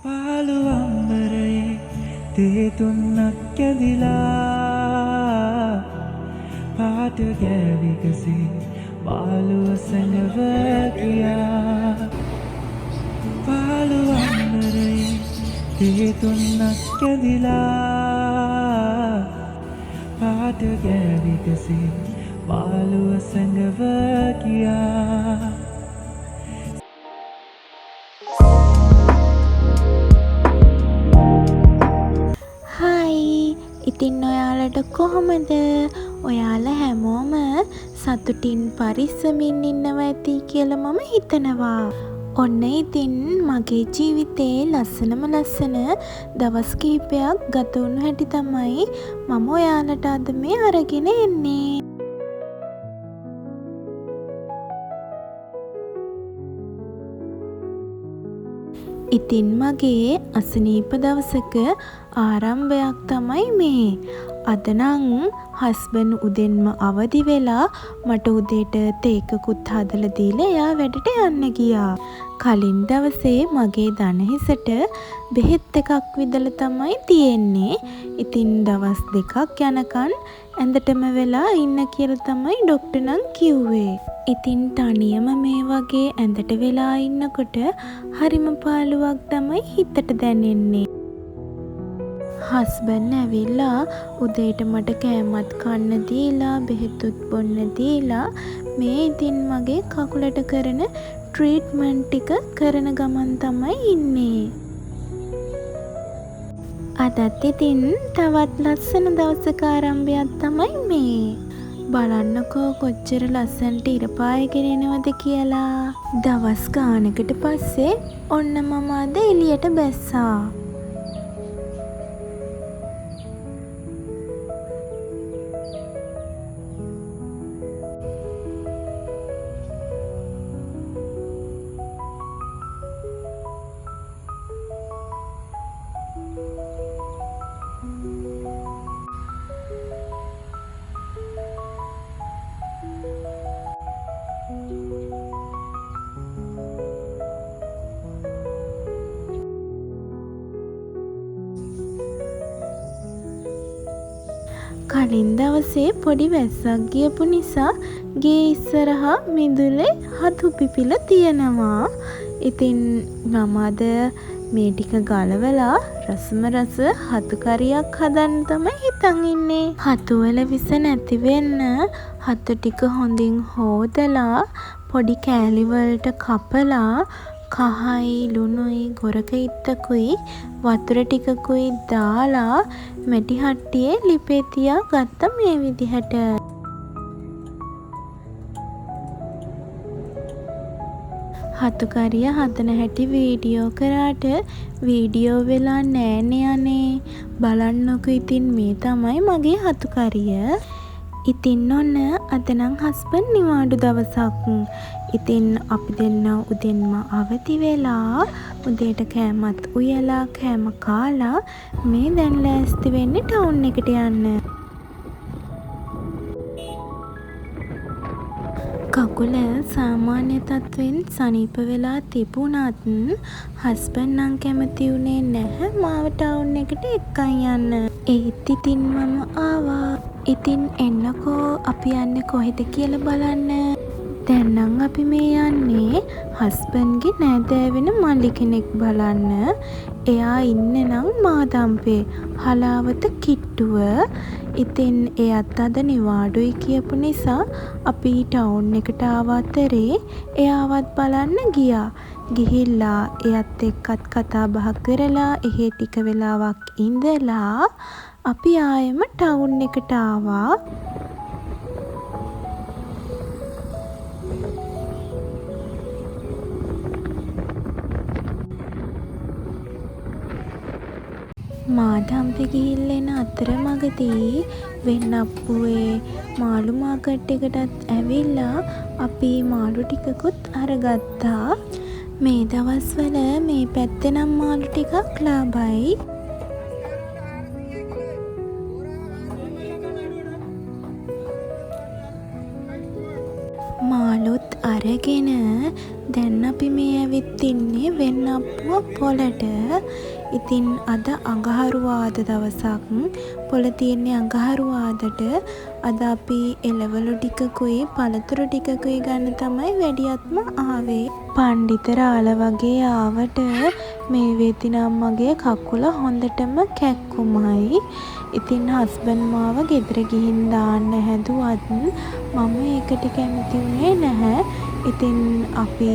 පාළු අම්බරයේ තේ තුන්නක් ඇදිලා පාට ගෑවිකසේ මාළුව සැඟව ගියා. පාළු අම්බරයේ තේ තුන්නක් ඇදිලා පාට ගෑවිකසේ මාළුව සැඟව ගියා. ඉතින් ඔයාලට කොහොමද? ඔයාලා හැමෝම සතුටින් පරිස්සමින් ඉන්නවා ඇති කියලා මම හිතනවා. ඔන්න ඉතින් මගේ ජීවිතේ ලස්සනම ලස්සන දවස් කිහිපයක් ගත වුණු හැටි තමයි මම ඔයාලට අද මේ අරගෙන එන්නේ. ඉතින් මගේ අසනීප දවසක ආරම්භයක් තමයි මේ. අද නම් හස්බන්ඩ් උදෙන්ම අවදි වෙලා මට උදේට තේකකුත් හදලා දීලා එයා වැඩට යන්න ගියා. කලින් දවසේ මගේ දණහිසට බෙහෙත් එකක් විදලා තමයි තියෙන්නේ. ඉතින් දවස් දෙකක් යනකන් ඇඳටම වෙලා ඉන්න කියලා තමයි ඩොක්ටර් නම් කිව්වේ. ඉතින් තනියම මේ වගේ ඇඳට වෙලා ඉන්නකොට හරිම පාළුවක් තමයි හිතට දැනෙන්නේ. හස්බන්ඩ් ඇවිල්ලා උදේට මට කෑමත් කන්න දීලා බෙහෙතුත් බොන්න දීලා මේ ඉතින් මගේ කකුලට කරන ට්‍රීට්මන්ට් ටික කරන ගමන් තමයි ඉන්නේ. අදත් ඉතින් තවත් ලස්සන දවසක ආරම්භයක් තමයි මේ. බලන්නකෝ කොච්චර ලස්සනට ඉර පායගෙන එනවද කියලා. දවස් ගානකට පස්සේ ඔන්න මම අද එළියට බැස්සා. කලින් දවසේ පොඩි වැස්සක් ගියපු නිසා ගේ ඉස්සරහා මිදුලේ හතු පිපිලා තියෙනවා. ඉතින් මම අද මේ ටික ගලවලා රසම රස හතු කරියක් හදන්න තමයි හිතන් ඉන්නේ. හතු වල විස නැති වෙන්න හතු ටික හොඳින් හොදලා පොඩි කෑලි වලට කපලා කහයි ලුණුයි ගොරක ඉත්තකුයි වතුර ටිකකුයි දාලා මැටි හට්ටියේ ලිපේ තියා ගත්ත මේ විදිහට. හතු කරිය හදන හැටි වීඩියෝ කරාට වීඩියෝ වෙලා නෑනේ අනේ. බලන්නකෝ ඉතින් මේ තමයි මගේ හතු කරිය. ඉතින් ඔන්න අද නම් හස්බන්ඩ් නිවාඩු දවසක්. ඉතින් අපි දෙන්න උදෙන්ම අවදි වෙලා උදේට කෑමත් උයලා කෑම කාලා මේ දැන් ලෑස්ති වෙන්නේ ටවුන් එකට යන්න. කකුල සාමාන්‍ය තත්වෙන් සනීප වෙලා තිබුණත් හස්බන්ඩ් නම් කැමති උනේ නැහැ මාව ටවුන් එකට එක්කන් යන්න. ඒත් ඉතින් මම ආවා. ඉතින් එන්නකෝ අපි යන්නේ කොහෙද කියලා බලන්න. දැන් නම් අපි මේ යන්නේ හස්බන්ඩ්ගේ නෑදෑවෙන මල්ලි කෙනෙක් බලන්න. එයා ඉන්නේ නම් මාදම්පේ හලාවත කිට්ටුව. ඉතින් එයත් අද නිවාඩුයි කියපු නිසා අපි ටවුන් එකට ආව අතරේ එයාවත් බලන්න ගියා. ගිහිල්ලා එයත් එක්කත් කතා බහ කරලා එහෙ ටික වෙලාවක් ඉඳලා අපි ආයෙම ටවුන් එකට ආවා. මාදම්පේ ගිහිල්ලා එන අතරමඟදී වෙන්නප්පුවේ මාළු මාකට් එකටත් ඇවිල්ලා අපි මාළු ටිකකුත් අරගත්තා. මේ දවස්වල මේ පැත්තේ නම් මාළු ටිකක් ලාභයි. මාළුත් අර අරගෙන දැන් අපි මේ ඇවිත් ඉන්නේ වෙන්නප්පුව පොළට. ඉතින් අද අඟහරුවාද දවසක්. පොළ තියෙන්නේ අඟහරුවාදට. අද අපි එළවලු ටිකකුයි පළතුරු ටිකකුයි ගන්න තමයි වැඩියත්ම ආවේ. පණ්ඩිතරාල වගේ ආවට මේ වේතිනම් මගේ කකුල හොඳටම කැක්කුමයි. ඉතින් හස්බන්ඩ් මාව ගෙදර ගිහින් දාන්න හැදුවත් මම ඒකට කැමති වුණේ නැහැ. ඉතින් අපි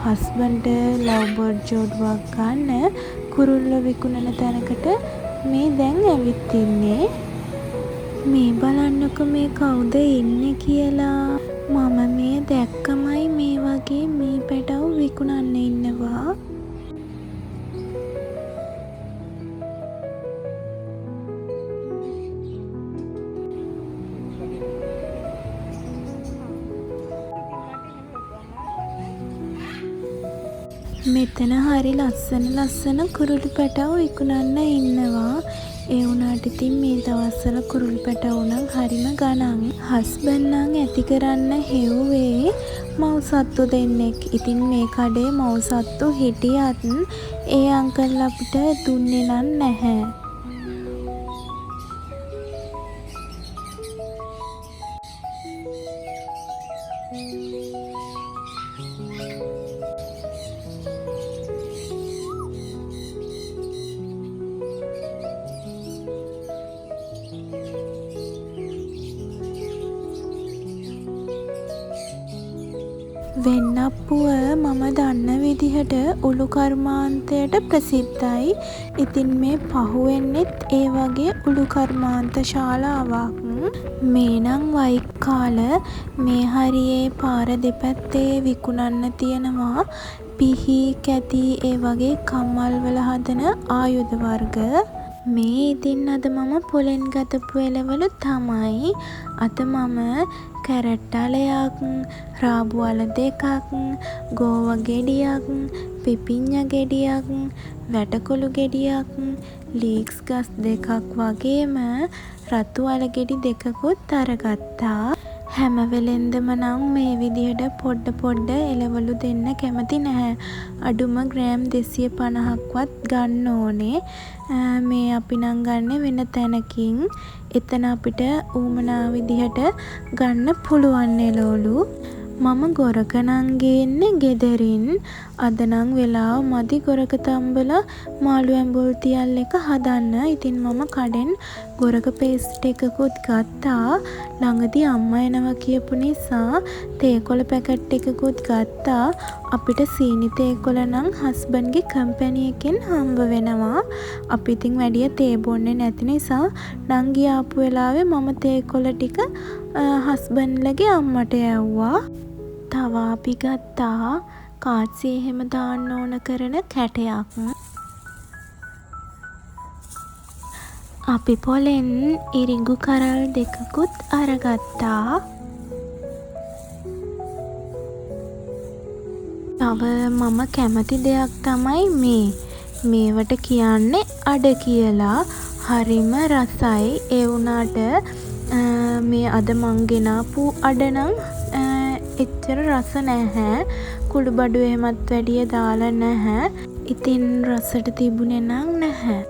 හස්බන්ඩ්ට ලව් බර්ඩ් ජෝඩුවක් ගන්න කුරුල්ලෝ විකුණන තැනකට මේ දැන් ඇවිත් ඉන්නේ. මේ බලන්නකො මේ කවුද ඉන්නේ කියලා. මම මේ දැක්කමයි මේ වගේ මේ පැටව් විකුණන්න ඉන්නවා. මෙතන හරි ලස්සන කුරුළු පැටව් විකුණන්න ඉන්නවා. ඒ වුණාට ඉතින් මේ දවස්වල කුරුළු පැටව් නම් හරිම ගණන්. හස්බන්ඩ් නම් ඇති කරන්න හෙව්වේ මව්සත්තු දෙන්නෙක්. ඉතින් මේ කඩේ මව්සත්තු හිටියත් ඒ අංකල් අපිට දුන්නේ නම් නැහැ. වෙන්නප්පුව මම දන්න විදිහට උළු කර්මාන්තයට ප්‍රසිද්ධයි. ඉතින් මේ පහුවෙන්නෙත් ඒ වගේ උළු කර්මාන්ත ශාලාවක්. මේ නම් වයිකාල මේ හරියේ පාර දෙපැත්තේ විකුණන්න තියෙනවා පිහි කැති ඒ වගේ කම්මල් වල හදන ආයුධ වර්ග. මේ ඉතින් අද මම පොලෙන් ගතපු එළවලු තමයි. අද මම කැරට්ටලයක්, රාබු අල දෙකක්, ගෝව ගෙඩියක්, පිපිඤ්ඤ ගෙඩියක්, වැටකොළු ගෙඩියක්, ලීක්ස් ගස් දෙකක් වගේම රතු අල ගෙඩි දෙකකුත් අරගත්තා. හැම වෙලෙන්දම නම් මේ විදිහට පොඩ එළවලු දෙන්න කැමති නැහැ. අඩුම ග්‍රෑම් 250ක්වත් ගන්න ඕනේ. මේ අපි නම් ගන්න වෙන තැනකින්. එතන අපිට ඌමනා විදිහට ගන්න පුළුවන් එළවලු. මම ගොරක නම් ගේන්නේ ගෙදරින්. අද නම් වෙලාව මදි ගොරක තම්බලා මාළු ඇඹුල් තියල් එක හදන්න. ඉතින් මම කඩෙන් ගොරක පේස්ට් එකකුත් ගත්තා. ළඟදී අම්මා එනවා කියපු නිසා තේකොළ පැකට් එකකුත් ගත්තා. අපිට සීනි තේකොළ නම් හස්බන්ඩ්ගේ කම්පැනි එකෙන් හම්බ වෙනවා. අපි ඉතින් වැඩිය තේ බොන්නේ නැති නිසා නංගි ආපු වෙලාවේ මම තේකොළ ටික හස්බන්ඩ්ලගේ අම්මට යවුවා. තව අපි ගත්තා කාච්සිය එහෙම දාන්න ඕන කරන කැටයක්. අපි පොලෙන් ඉරිඟු කරල් දෙකකුත් අරගත්තා. තව මම කැමති දෙයක් තමයි මේවට කියන්නේ අඩ කියලා. හරිම රසයි. ඒ වුණාට මේ අද මං ගෙනාපු අඩ නම් එච්චර රස නැහැ. කුළු බඩු එහෙමත් වැඩිය දාලා නැහැ. ඉතින් රසට තිබුණේ නම් නැහැ.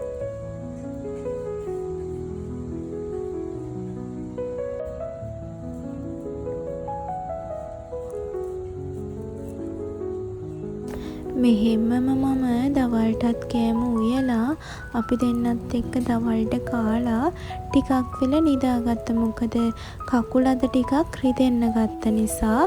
මෙහෙම්මම මම දවල්ටත් කෑම උයලා අපි දෙන්නත් එක්ක දවල්ට කාලා ටිකක් වෙලා නිදාගත්ත. මොකද කකුල අද ටිකක් රිදෙන්න ගත්ත නිසා.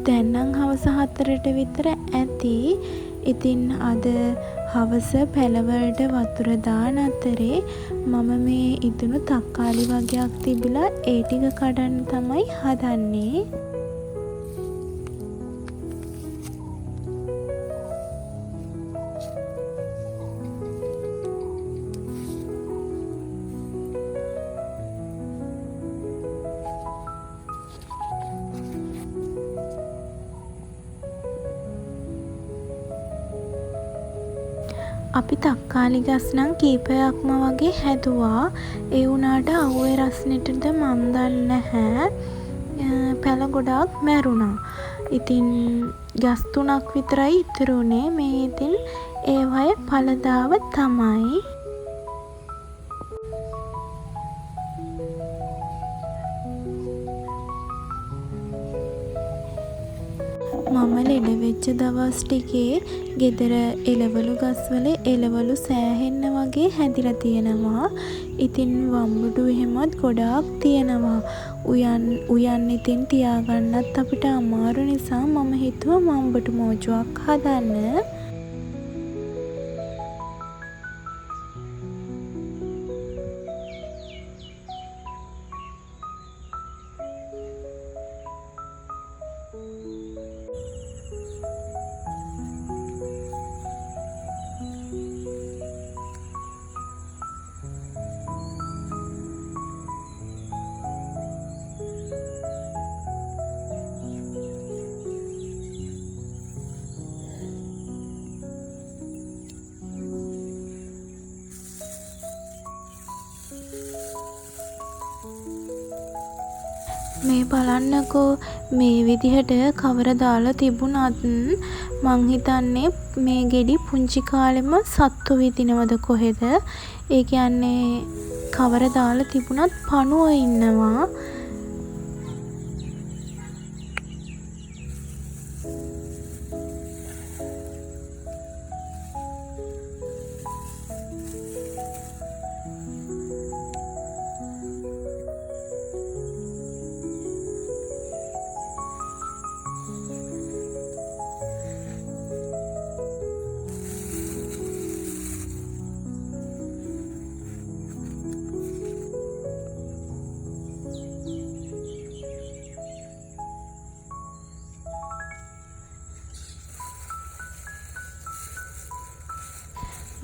දැන් නම් හවස 4ට විතර ඇති. ඉතින් අද හවස පැලවලට වතුර දාන අතරේ මම මේ ඉදුණු තක්කාලි වගයක් තිබිලා ඒ ටික කඩන්න තමයි හදන්නේ. අපි තක්කාලි ගස් නම් කීපයක්ම වගේ හැදුවා. ඒ වුණාට අවුවේ රස්නෙටද මන් දන්නේ නැහැ. පැල ගොඩාක් මැරුණා. ඉතින් ගස් 3ක් විතරයි ඉතුරු වුණේ. මේ ඉතින් ඒවයේ ඵලදාව තමයි. මම ලෙඩ වෙච්ච දවස් ටිකේ ගෙදර එළවලු ගස්වල එළවලු සෑහෙන්න වගේ හැදිලා තියෙනවා. ඉතින් වම්බුඩු එහෙමත් ගොඩාක් තියෙනවා. උයන් ඉතින් තියාගන්නත් අපිට අමාරු නිසා මම හිතුවා වම්බුඩු මෝජුවක් හදන්න. මේ බලන්නකෝ මේ විදිහට කවර දාලා තිබුණත් මං හිතන්නේ මේ ගෙඩි පුංචි කාලෙම සත්තු විදිනවද කොහෙද? ඒ කියන්නේ කවර දාලා තිබුණත් පණුව ඉන්නවා.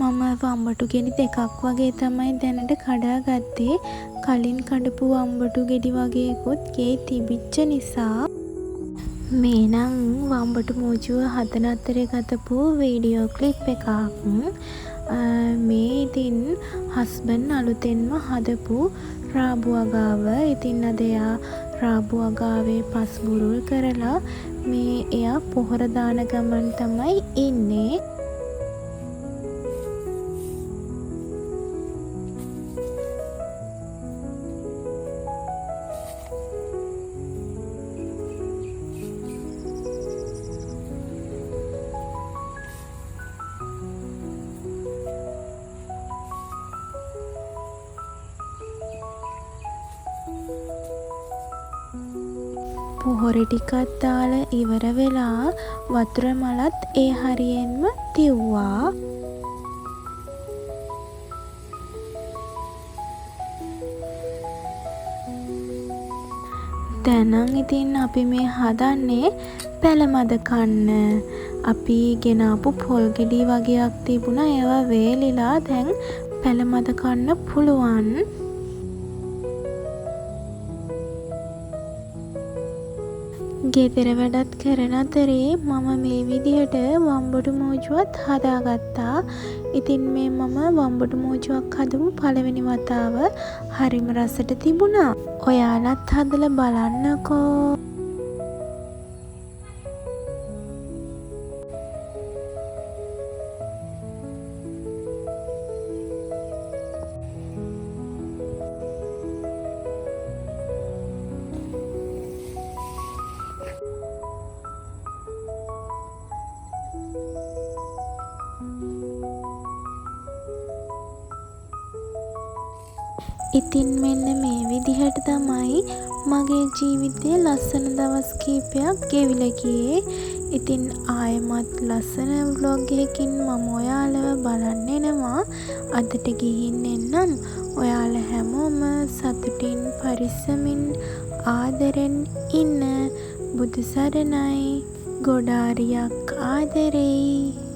මම වම්බටු ගෙඩි දෙකක් වගේ තමයි දැනට කඩාගත්තේ. කලින් කඩපු වම්බටු ගෙඩි වගේකුත් ගේ තිබිච්ච නිසා. මේ නම් වම්බටු මෝජුව හදන අතරේ ගතපු වීඩියෝ ක්ලිප් එකක්. මේ ඉතින් හස්බන්ඩ් අලුතෙන්ම හදපු රාබු අගාව. ඉතින් අද එයා රාබු අගාවේ පස් බුරුල් කරලා මේ එයා පොහොර දාන ගමන් තමයි ඉන්නේ. පොහොර ටිකක් දාලා ඉවර වෙලා වතුර මලත් ඒ හරියෙන්ම තිව්වා. දැන් ඉතින් අපි මේ හදන්නේ පැලමද කන්න. අපි ගෙනාපු පොල් ගෙඩි වගේක් තිබුණා. ඒවා වේලිලා දැන් පැලමද කන්න පුළුවන්. ගෙදර වැඩත් කරන අතරේ මම මේ විදිහට වම්බටු මෝජුවත් හදාගත්තා. ඉතින් මේ මම වම්බටු මෝජුවක් හදපු පළවෙනි වතාව හරිම රසට තිබුණා. ඔයාලත් හදලා බලන්නකෝ. ඉතින් මෙන්න මේ විදිහට තමයි මගේ ජීවිතයේ ලස්සන දවස් කීපයක් ගෙවිලා ගියේ. ඉතින් ආයෙමත් ලස්සන vlog එකකින් මම ඔයාලව බලන්න එනවා. අදට ගිහින් එන්නම්. ඔයාලා හැමෝම සතුටින් පරිස්සමින් ආදරෙන් ඉන්න. බුදු සරණයි. ගොඩාරියක් ආදරෙයි.